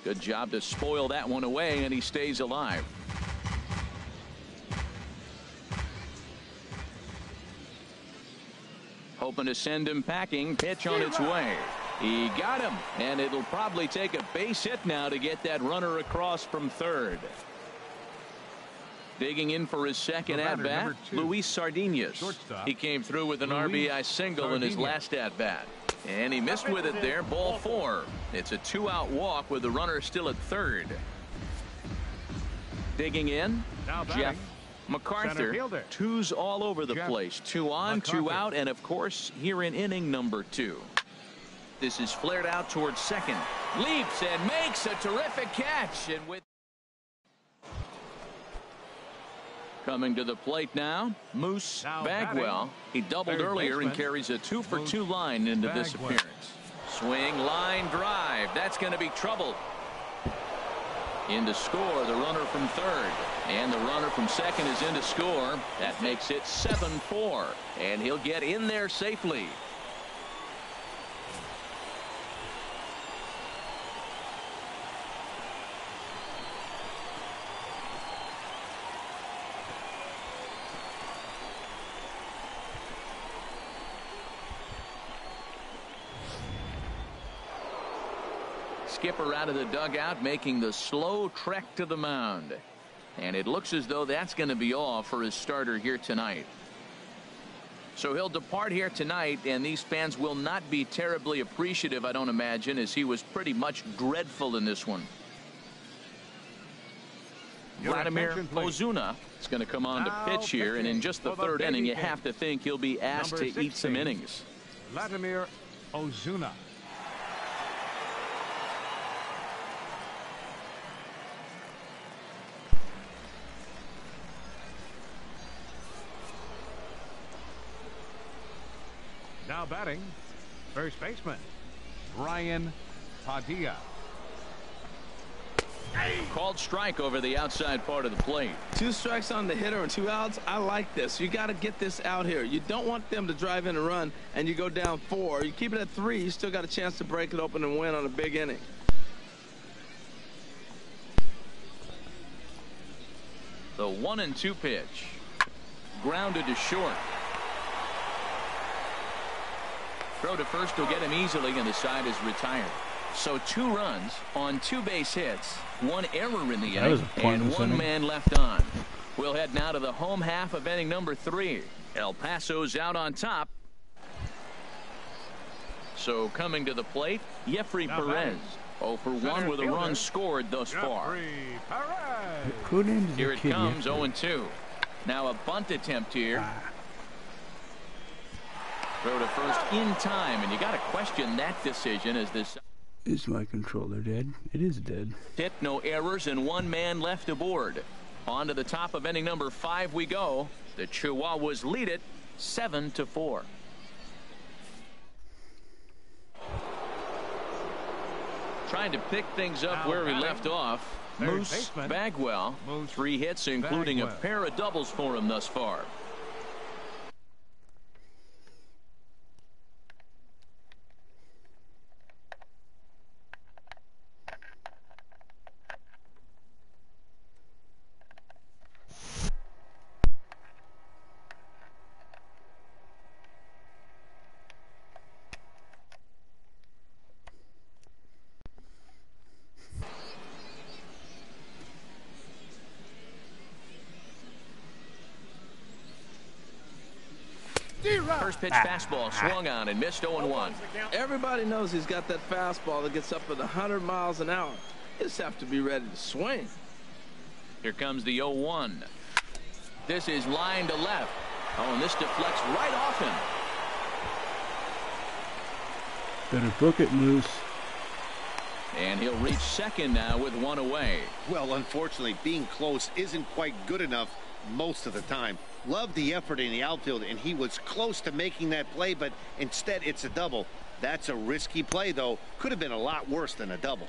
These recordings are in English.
Good job to spoil that one away, and he stays alive. Hoping to send him packing. Pitch on its way. He got him, and it'll probably take a base hit now to get that runner across from third. Digging in for his second at-bat, Luis Sardinas. He came through with an RBI single in his last at-bat. And he missed with it there, ball 4. It's a 2-out walk with the runner still at third. Digging in, Jeff MacArthur. 2s all over the place. 2 on, 2 out, and of course here in inning number 2. This is flared out towards second. Leaps and makes a terrific catch. And with coming to the plate now, Moose Bagwell. He doubled earlier and carries a 2-for-2 line into this appearance. Swing, line, drive. That's going to be trouble. In to score, the runner from third. And the runner from second is in to score. That makes it 7-4. And he'll get in there safely. Skipper out of the dugout, making the slow trek to the mound. And it looks as though that's going to be all for his starter here tonight. So he'll depart here tonight, and these fans will not be terribly appreciative, I don't imagine, as he was pretty much dreadful in this one. Vladimir Ozuna is going to come on to pitch here, and in just the third inning, you have to think he'll be asked to eat some innings. Vladimir Ozuna. Now batting, first baseman, Ryan Padilla. Called strike over the outside part of the plate. 2 strikes on the hitter and 2 outs. I like this. You got to get this out here. You don't want them to drive in a run and you go down 4. You keep it at 3. You still got a chance to break it open and win on a big inning. The 1-2 pitch. Grounded to short. Throw to first will get him easily, and the side is retired. So 2 runs on 2 base hits, 1 error in the inning, and 1 man left on. We'll head now to the home half of inning number 3. El Paso's out on top. So coming to the plate, Jeffrey Perez. 0 for 1 with a run scored thus far. Here it comes, 0-2. Now a bunt attempt here. Throw to first in time, and you got to question that decision as this. Is my controller dead? It is dead. Hit, no errors, and 1 man left aboard. On to the top of inning number 5 we go. The Chihuahuas lead it 7-4. Trying to pick things up where we left off. Moose Bagwell. 3 hits, including a pair of doubles for him thus far. First pitch fastball swung on and missed 0-1. Everybody knows he's got that fastball that gets up at 100 miles an hour. You just have to be ready to swing. Here comes the 0-1. This is line to left. Oh, and this deflects right off him. Better book it, Moose. And he'll reach second now with 1 away. Well, unfortunately, being close isn't quite good enough most of the time. Loved the effort in the outfield, and he was close to making that play, but instead it's a double. That's a risky play, though. Could have been a lot worse than a double.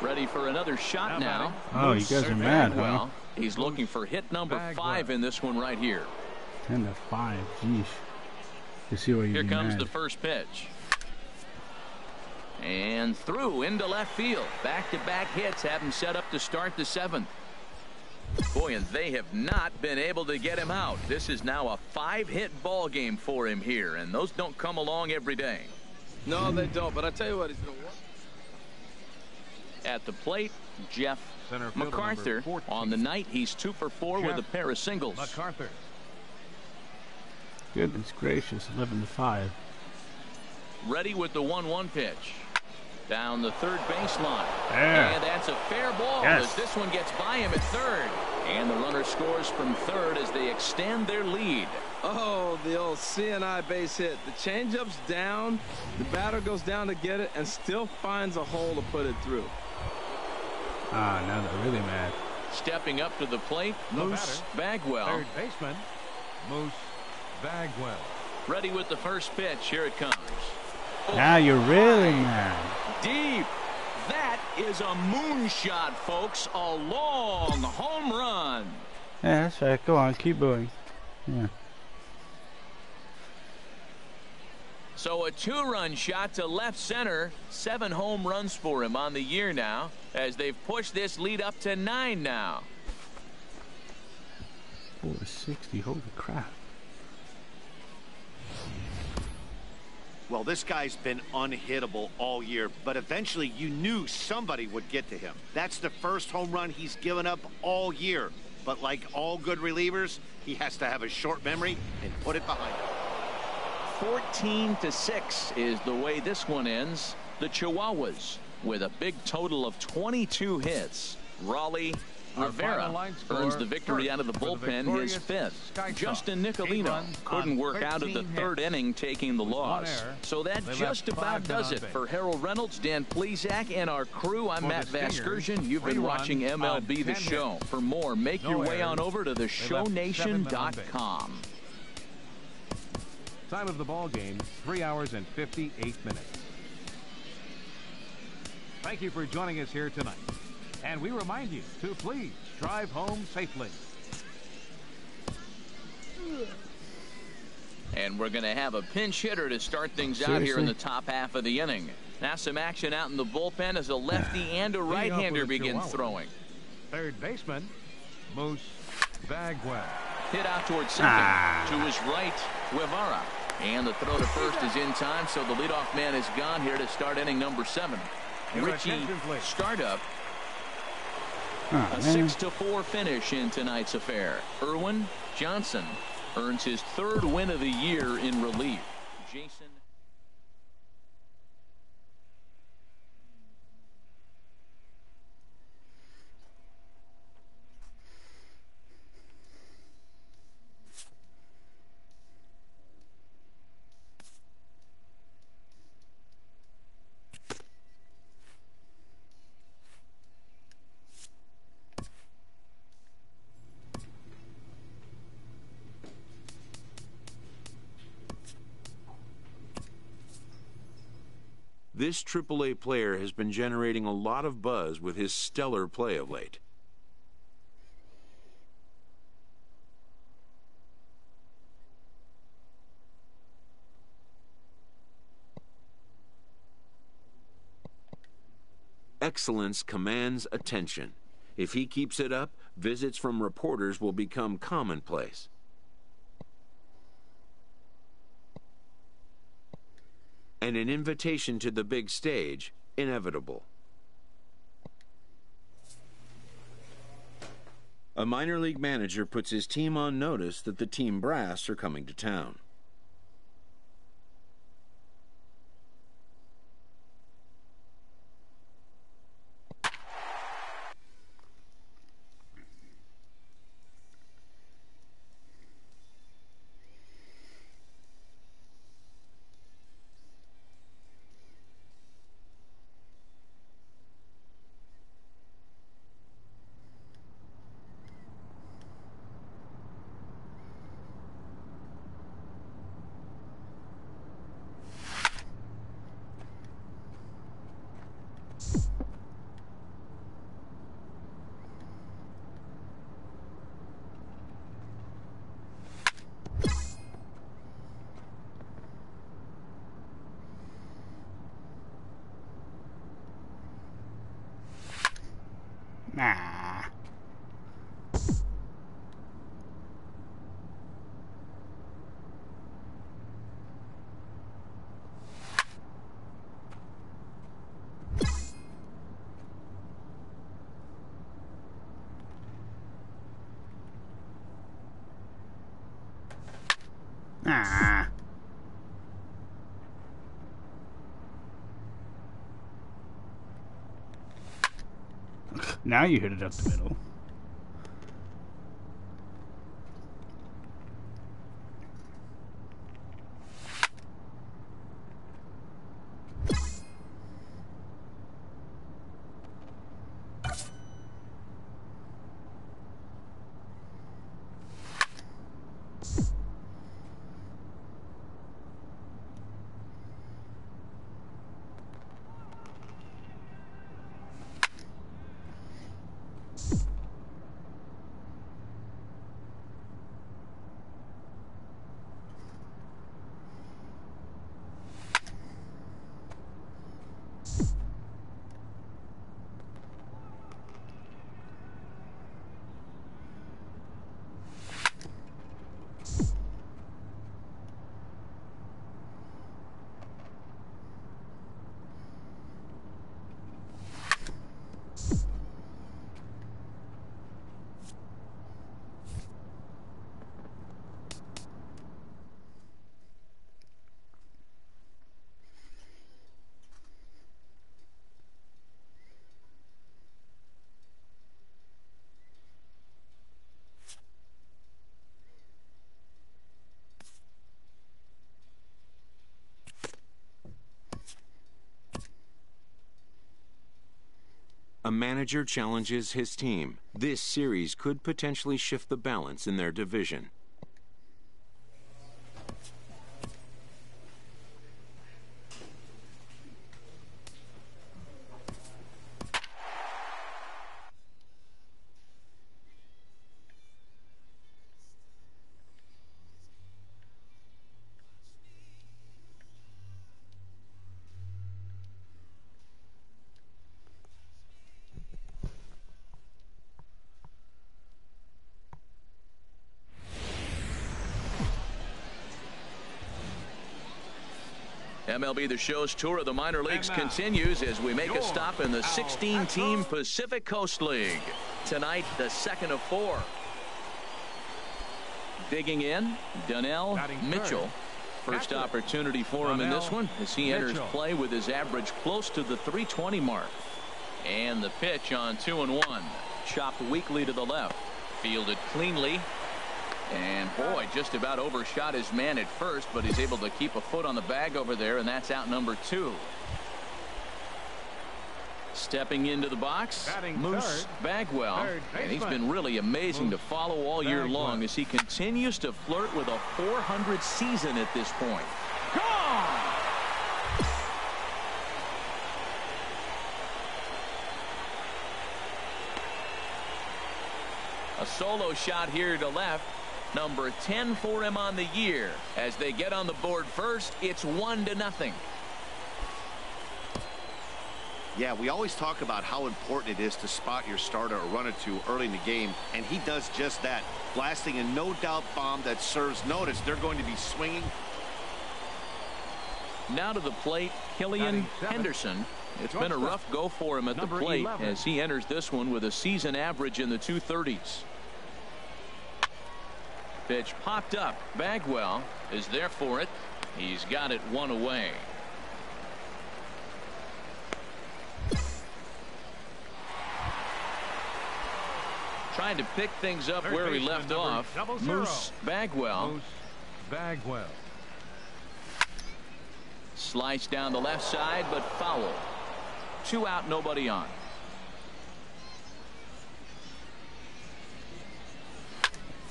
Ready for another shot now. Oh, you guys are mad, huh? He's looking for hit number 5 in this one right here. 10-5, jeez. You see why you Here comes the first pitch. And through into left field. Back-to-back hits have him set up to start the 7th. Boy, and they have not been able to get him out. This is now a 5-hit ball game for him here, and those don't come along every day. No, they don't, but I tell you what, he's going to work. At the plate, Jeff Center fielder MacArthur. On the night, he's 2 for 4 with a pair of singles. MacArthur. Goodness gracious, 11-5. Ready with the 1-1 pitch. Down the third baseline. Yeah. And that's a fair ball as this one gets by him at third. And the runner scores from third as they extend their lead. Oh, the old CNI base hit. The changeup's down. The batter goes down to get it and still finds a hole to put it through. Ah, now they're really mad. Stepping up to the plate, Moose Bagwell. Third baseman, Moose Bagwell. Ready with the first pitch. Here it comes. Now you're really mad. Deep. That is a moonshot, folks. A long home run. Yeah, that's right. Go on, keep booing. Yeah. So a 2-run shot to left center. 7 home runs for him on the year now, as they've pushed this lead up to 9 now. 460. Holy crap. Well, this guy's been unhittable all year, but eventually you knew somebody would get to him. That's the first home run he's given up all year. But like all good relievers, he has to have a short memory and put it behind him. 14-6 is the way this one ends. The Chihuahuas with a big total of 22 hits. Raleigh Rivera earns the victory out of the bullpen, his 5th. Justin Nicolino couldn't work out of the 3rd inning, taking the loss. So that just about does it for Harold Reynolds, Dan Plesac, and our crew. I'm Matt Vasgersian. You've been watching MLB The Show. For more, make your way on over to theshownation.com. Time of the ball game, 3 hours and 58 minutes. Thank you for joining us here tonight. And we remind you to please drive home safely. And we're going to have a pinch hitter to start things out here in the top half of the inning. Now some action out in the bullpen as a lefty and a right-hander begin throwing. Third baseman, Moose Bagwell. Hit out towards second. To his right, Guevara. And the throw to first is in time, so the leadoff man is gone here to start inning number 7. Richie startup. A 6-4 finish in tonight's affair. Erwin Johnson earns his 3rd win of the year in relief. Jason. This AAA player has been generating a lot of buzz with his stellar play of late. Excellence commands attention. If he keeps it up, visits from reporters will become commonplace. And an invitation to the big stage, inevitable. A minor league manager puts his team on notice that the team brass are coming to town. Nah. Ah. Now you hit it up the middle. A manager challenges his team. This series could potentially shift the balance in their division. MLB The Show's tour of the minor leagues continues as we make a stop in the 16-team Pacific Coast League. Tonight, the second of 4. Digging in, Donnell Mitchell. First opportunity for him in this one as he enters play with his average close to the 320 mark. And the pitch on 2-1. Chopped weakly to the left. Fielded cleanly. And boy, just about overshot his man at first, but he's able to keep a foot on the bag over there, and that's out number 2. Stepping into the box, Moose Bagwell, and he's been really amazing to follow all year long as he continues to flirt with a .400 season at this point. Gone! A solo shot here to left. Number 10 for him on the year. As they get on the board first, it's 1-0. Yeah, we always talk about how important it is to spot your starter or run it to early in the game, and he does just that, blasting a no-doubt bomb that serves notice. They're going to be swinging. Now to the plate, Killian Henderson. It's been a rough go for him at the plate as he enters this one with a season average in the 230s. Pitch popped up. Bagwell is there for it. He's got it 1 away. Trying to pick things up where he left off. Moose Bagwell. Sliced down the left side, but foul. 2 out, nobody on.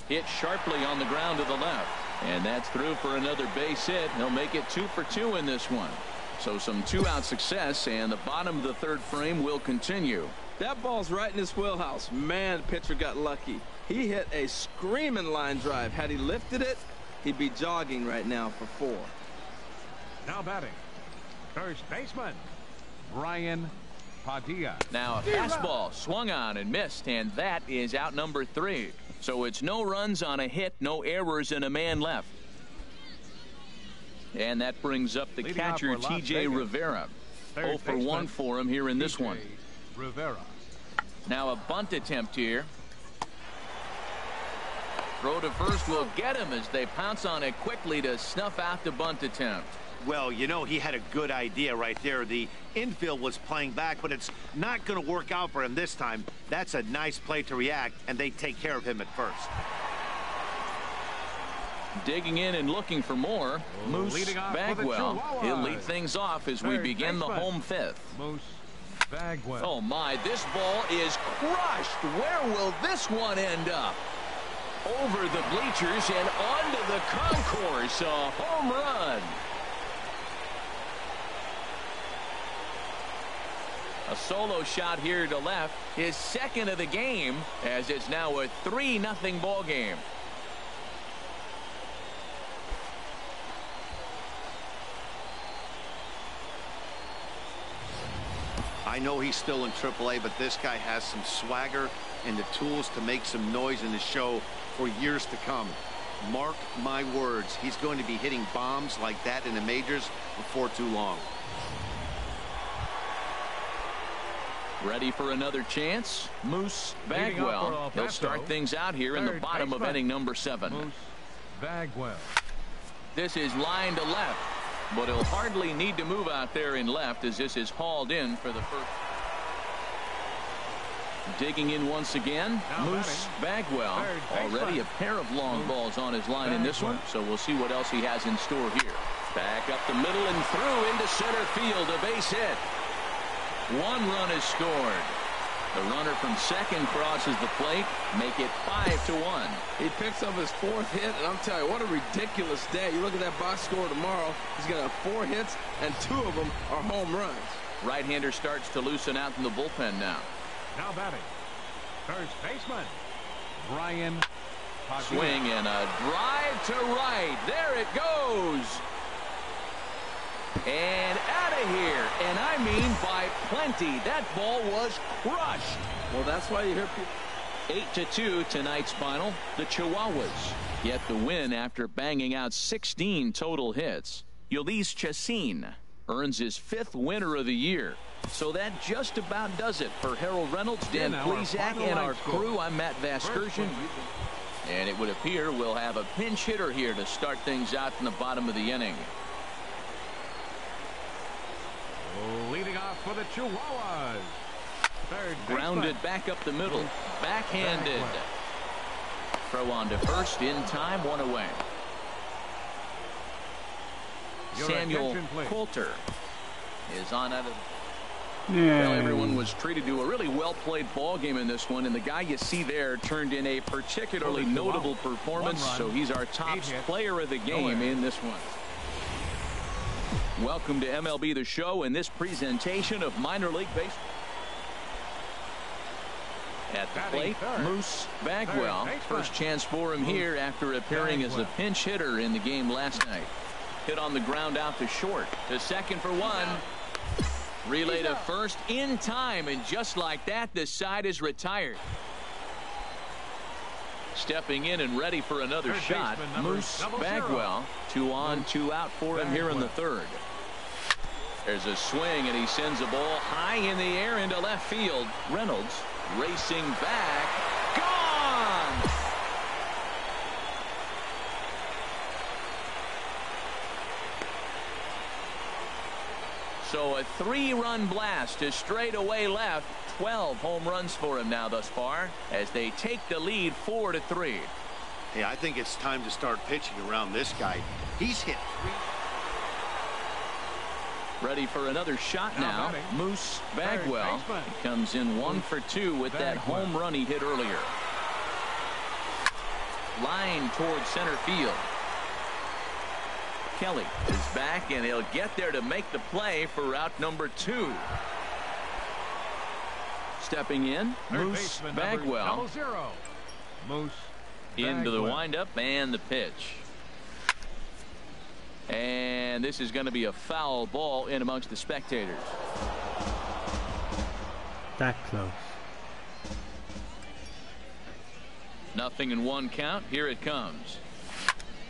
Hit sharply on the ground to the left. And that's through for another base hit. He'll make it 2 for 2 in this one. So some 2-out success, and the bottom of the 3rd frame will continue. That ball's right in his wheelhouse. Man, the pitcher got lucky. He hit a screaming line drive. Had he lifted it, he'd be jogging right now for 4. Now batting, first baseman, Brian Padilla. Now a fastball swung on and missed, and that is out number 3. So it's no runs on a hit, no errors, and a man left. And that brings up the Leading catcher, off for Las T.J. Vegas. Rivera. Third 0 for 1 baseman, for him here in this one. Rivera. Now a bunt attempt here. Throw to first will get him as they pounce on it quickly to snuff out the bunt attempt. Well, you know, he had a good idea right there. The infield was playing back, but it's not going to work out for him this time. That's a nice play to react, and they take care of him at first. Digging in and looking for more, Moose Leading off for the Bagwell. Chihuahuas. He'll lead things off as we Third begin the baseman, home 5th. Moose Bagwell. Oh my, this ball is crushed. Where will this one end up? Over the bleachers and onto the concourse. A home run. A solo shot here to left. His second of the game, as it's now a 3-0 ball game. I know he's still in AAA, but this guy has some swagger and the tools to make some noise in the show for years to come. Mark my words, he's going to be hitting bombs like that in the majors before too long. Ready for another chance? Moose Leading off Bagwell. for El He'll Paso, start things out here in the third bottom of baseman, inning number 7. Moose Bagwell. This is line to left, but he'll hardly need to move out there in left as this is hauled in for the first. Digging in once again, Now Moose Bagwell. third baseman, Already a pair of long Moose balls on his line in this one, Bagwell. so we'll see what else he has in store here. Back up the middle and through into center field, a base hit. 1 run is scored. The runner from second crosses the plate, make it 5-1. He picks up his 4th hit, and I'm telling you, what a ridiculous day. You look at that box score tomorrow, he's going to have 4 hits, and 2 of them are home runs. Right-hander starts to loosen out in the bullpen now. Now batting, first baseman, Brian Padilla. Swing and a drive to right. There it goes. And out of here. And I mean by plenty. That ball was crushed. Well, that's why you hear people. 8-2 tonight's final. The Chihuahuas get the win after banging out 16 total hits. Ulysses Chacin earns his 5th winner of the year. So that just about does it for Harold Reynolds, Dan And our Plesac, final and our line score. crew. I'm Matt Vasgersian. And it would appear we'll have a pinch hitter here to start things out in the bottom of the inning. Leading off for the Chihuahuas. Third Grounded baseman, back up the middle. Backhanded. Bagwell. Throw on to first in time, 1 away. Your Samuel attention, please. Coulter is on out of. Yeah. Well, everyone was treated to a really well-played ball game in this one, and the guy you see there turned in a particularly For the notable Chihuahuas, performance, 1 run, so he's our top 8 hits, player of the no game errors. in this one. Welcome to MLB The Show and this presentation of minor league baseball. At the Batting plate, third, Moose Bagwell. third baseman, First chance for him Moose here after appearing as a Bagwell. pinch hitter in the game last night. Hit on the ground out to short. To second for 1. Relay to first in time, and just like that, the side is retired. Stepping in and ready for another Third shot, baseman, number Moose 00. Bagwell. 2 on, 2 out for him here in the Bagwell. 3rd. There's a swing, and he sends a ball high in the air into left field. Reynolds racing back. Gone! So a 3-run blast to straightaway left. 12 home runs for him now thus far as they take the lead 4-3. Hey, I think it's time to start pitching around this guy. He's hit 3. Ready for another shot Now now. batting, Moose Bagwell. baseman. He comes in 1 for 2 with that Bagwell. home run he hit earlier. Line towards center field. Kelly is back, and he'll get there to make the play for out number 2. Stepping in, Third Moose baseman, Bagwell. number 00. Moose Into the Bagwell. windup and the pitch. And this is going to be a foul ball in amongst the spectators. That close. 0-1 count. Here it comes.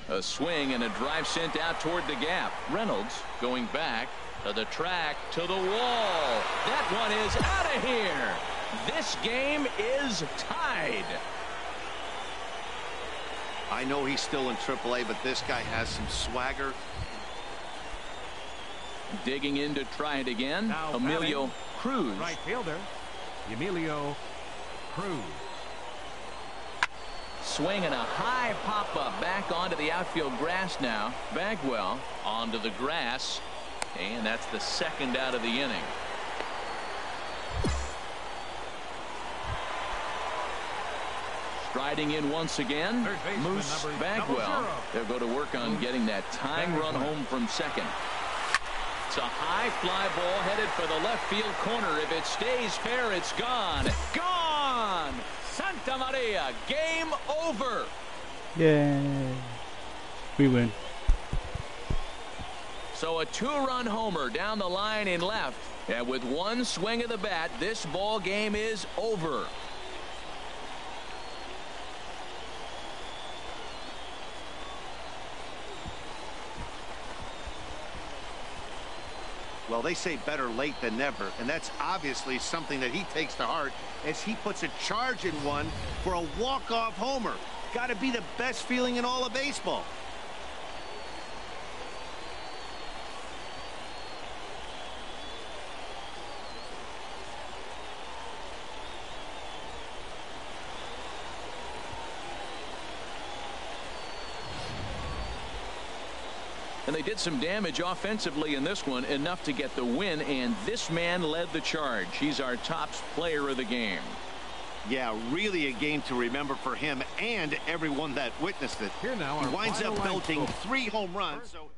A swing and a drive sent out toward the gap. Reynolds going back to the track, to the wall. That one is out of here. This game is tied. I know he's still in AAA, but this guy has some swagger. Digging in to try it again. Now Emilio Cruz. Right fielder, Emilio Cruz. Swing and a high pop-up back onto the outfield grass now. Bagwell onto the grass. And that's the second out of the inning. Striding in once again, Moose Bagwell. They'll go to work on getting that tying run home from second. It's a high fly ball headed for the left field corner. If it stays fair, it's gone. Gone! Santa Maria, game over. Yay. We win. So a two-run homer down the line in left. And with one swing of the bat, this ball game is over. Well, they say better late than never, and that's obviously something that he takes to heart as he puts a charge in one for a walk-off homer. Got to be the best feeling in all of baseball. And they did some damage offensively in this one, enough to get the win, and this man led the charge. He's our top player of the game. Yeah, really a game to remember for him and everyone that witnessed it. Here now, he winds up belting score. 3 home runs. So